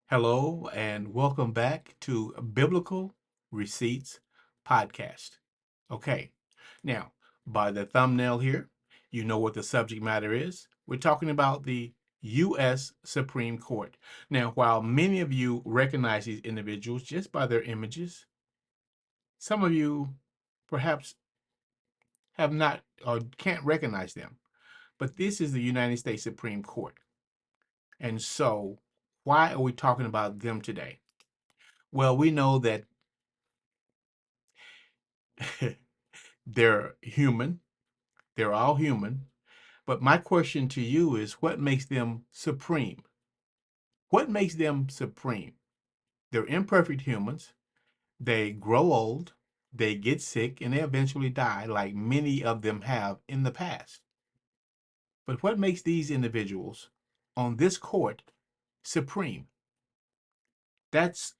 Hello, and welcome back to Biblical Receipts Podcast. Okay, now, by the thumbnail here, you know what the subject matter is. We're talking about the U.S. Supreme Court. Now, while many of you recognize these individuals just by their images, some of you perhaps have not or can't recognize them. But this is the United States Supreme Court. And so, why are we talking about them today? Well, we know that they're human. They're all human. But my question to you is what makes them supreme? What makes them supreme? They're imperfect humans. They grow old, they get sick, and they eventually die, like many of them have in the past. But what makes these individuals on this court supreme? That's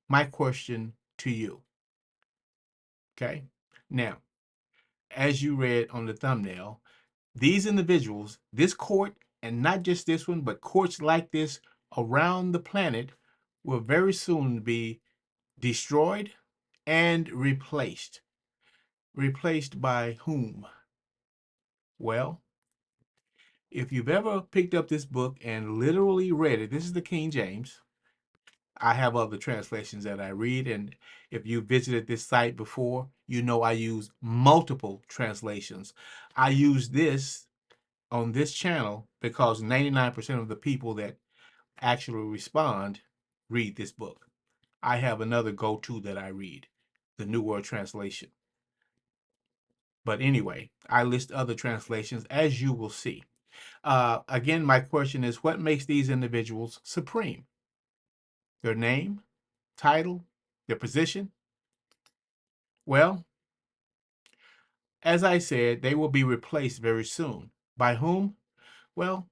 my question to you. Okay? Now, as you read on the thumbnail, these individuals, this court, and not just this one, but courts like this around the planet will very soon be destroyed and replaced. Replaced by whom? Well, if you've ever picked up this book and literally read it, this is the King James. I have other translations that I read, and if you visited this site before, you know I use multiple translations. I use this on this channel because 99% of the people that actually respond read this book. I have another go-to that I read, the New World Translation. But anyway, I list other translations as you will see. Again, my question is what makes these individuals supreme? Their name, title, their position? Well, as I said, they will be replaced very soon. By whom? Well,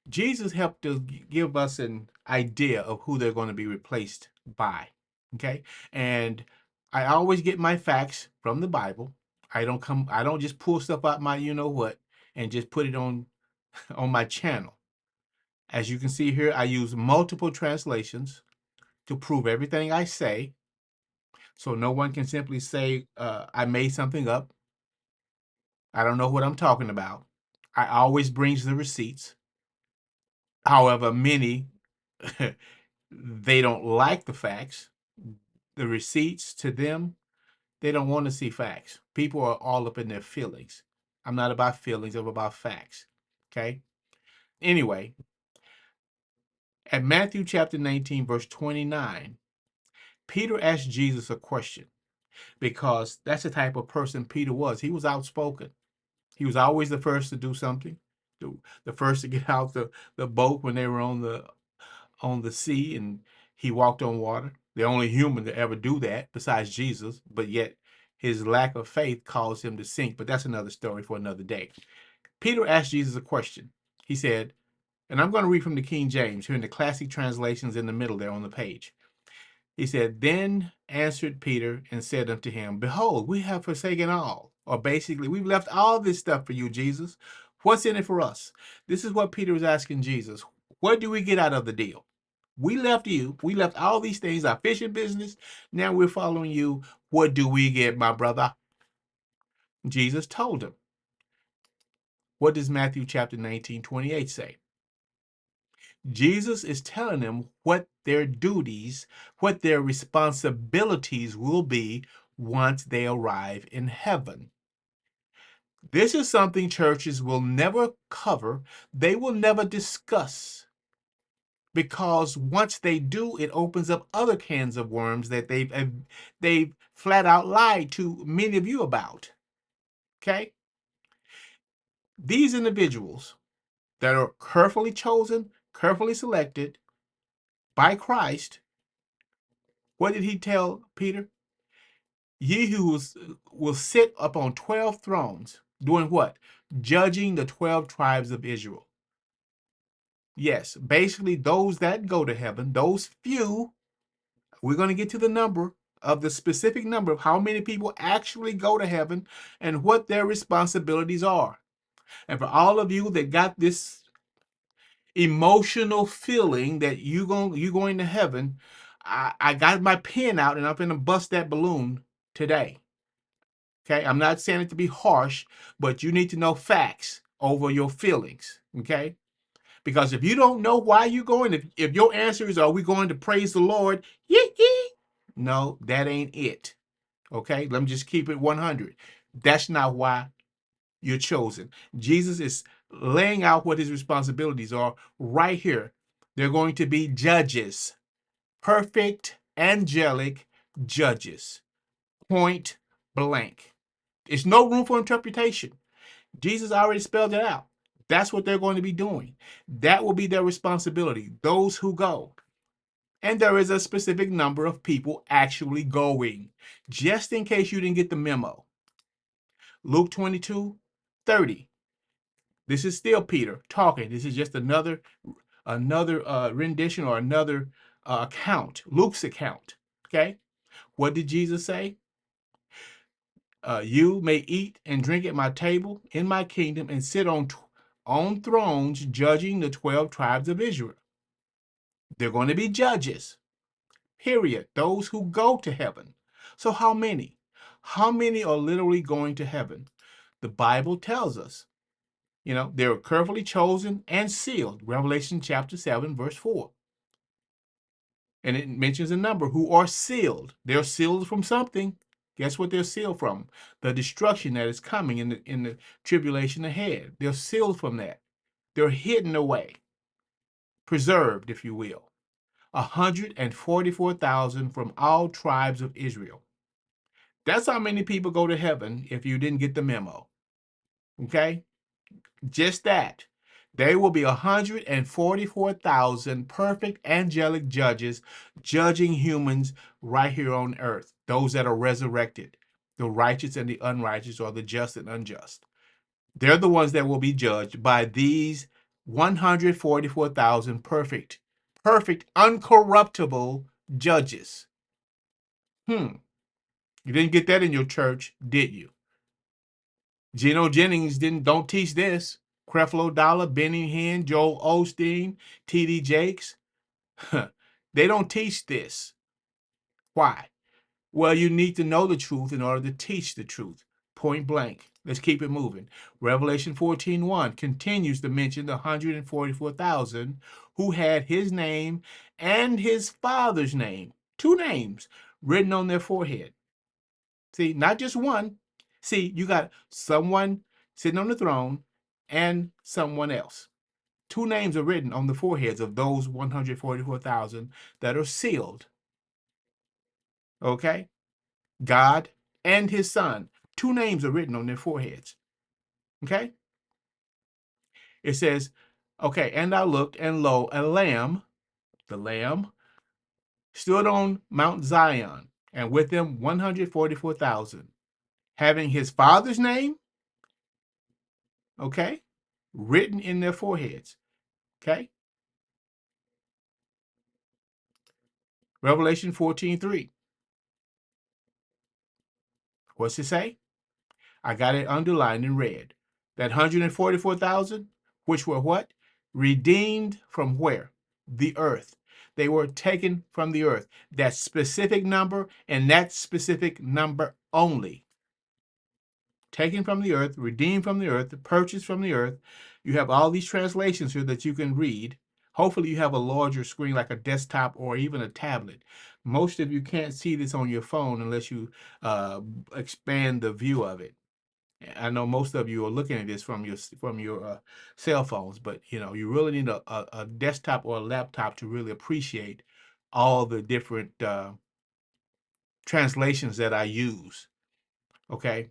Jesus helped to give us an idea of who they're going to be replaced by. Okay. And I always get my facts from the Bible. I don't just pull stuff out my you know what and just put it on on my channel. As you can see here, I use multiple translations to prove everything I say. So no one can simply say I made something up. I don't know what I'm talking about. I always brings the receipts. However, many they don't like the facts. The receipts to them, they don't want to see facts. People are all up in their feelings. I'm not about feelings, I'm about facts. Okay? Anyway, at Matthew chapter 19, verse 29, Peter asked Jesus a question because that's the type of person Peter was. He was outspoken. He was always the first to do something, the first to get out the boat when they were on the sea and he walked on water. The only human to ever do that besides Jesus, but yet his lack of faith caused him to sink. But that's another story for another day. Peter asked Jesus a question. He said, and I'm going to read from the King James here in the classic translations in the middle there on the page. He said, Then answered Peter and said unto him, Behold, we have forsaken all. Or basically, we've left all this stuff for you, Jesus. What's in it for us? This is what Peter was asking Jesus. What do we get out of the deal? We left you. We left all these things, our fishing business. Now we're following you. What do we get, my brother? Jesus told him. What does Matthew chapter 19:28 say? Jesus is telling them what their duties, what their responsibilities will be once they arrive in heaven. This is something churches will never cover, they will never discuss, because once they do, it opens up other cans of worms that they've flat out lied to many of you about. Okay? These individuals that are carefully chosen, carefully selected by Christ, what did he tell Peter? Ye who will sit upon 12 thrones, doing what? Judging the 12 tribes of Israel. Yes, basically those that go to heaven, those few, we're going to get to the number of the specific number of how many people actually go to heaven and what their responsibilities are. And for all of you that got this emotional feeling that you going to heaven, I got my pen out and I'm gonna bust that balloon today. Okay, I'm not saying it to be harsh, but you need to know facts over your feelings. Okay, because if you don't know why you're going, if your answer is, "Are we going to praise the Lord?" Yee yee. No, that ain't it. Okay, let me just keep it 100. That's not why you're chosen. Jesus is laying out what his responsibilities are right here. They're going to be judges, perfect, angelic judges, point blank. There's no room for interpretation. Jesus already spelled it out. That's what they're going to be doing. That will be their responsibility, those who go. And there is a specific number of people actually going, just in case you didn't get the memo. Luke 22:30. This is still Peter talking. This is just another rendition or another account, Luke's account. Okay, what did Jesus say? You may eat and drink at my table in my kingdom and sit on thrones judging the 12 tribes of Israel. They're going to be judges, period. Those who go to heaven. So how many? How many are literally going to heaven? The Bible tells us. They were carefully chosen and sealed. Revelation chapter 7, verse 4. And it mentions a number who are sealed. They're sealed from something. Guess what they're sealed from? The destruction that is coming in the tribulation ahead. They're sealed from that. They're hidden away, preserved, if you will. 144,000 from all tribes of Israel. That's how many people go to heaven if you didn't get the memo. Okay? Just that. There will be 144,000 perfect angelic judges judging humans right here on earth. Those that are resurrected, the righteous and the unrighteous, or the just and unjust. They're the ones that will be judged by these 144,000 perfect, uncorruptible judges. You didn't get that in your church, did you? Geno Jennings don't teach this. Creflo Dollar, Benny Hinn, Joel Osteen, T.D. Jakes. They don't teach this. Why? Well, you need to know the truth in order to teach the truth. Point blank. Let's keep it moving. Revelation 14:1 continues to mention the 144,000 who had his name and his father's name, two names, written on their forehead. See, not just one. See, you got someone sitting on the throne and someone else. Two names are written on the foreheads of those 144,000 that are sealed. Okay? God and his son. Two names are written on their foreheads. Okay? It says, okay, and I looked, and lo, a lamb, the lamb, stood on Mount Zion, and with him 144,000, having his father's name, okay, written in their foreheads. Okay? Revelation 14:3. What's it say? I got it underlined in red. That 144,000, which were what? Redeemed from where? The earth. They were taken from the earth. That specific number and that specific number only. Taken from the earth, redeemed from the earth, purchased from the earth. You have all these translations here that you can read. Hopefully you have a larger screen like a desktop or even a tablet. Most of you can't see this on your phone unless you expand the view of it. I know most of you are looking at this from your cell phones, but you really need a desktop or a laptop to really appreciate all the different translations that I use. Okay,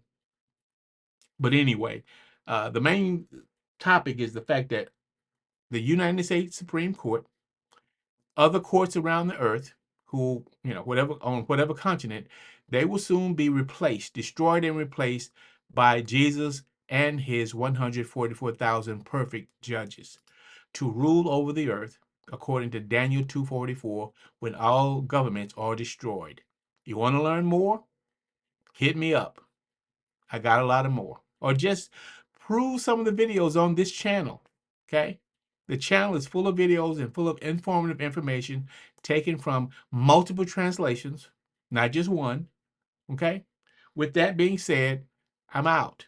but anyway, the main topic is the fact that the United States Supreme Court, other courts around the earth, who whatever on whatever continent, they will soon be replaced, destroyed, and replaced by Jesus and his 144,000 perfect judges to rule over the earth, according to Daniel 2:44, when all governments are destroyed. You want to learn more? Hit me up. I got a lot of more. Or just prove some of the videos on this channel. Okay? The channel is full of videos and full of informative information taken from multiple translations, not just one. Okay? With that being said, I'm out.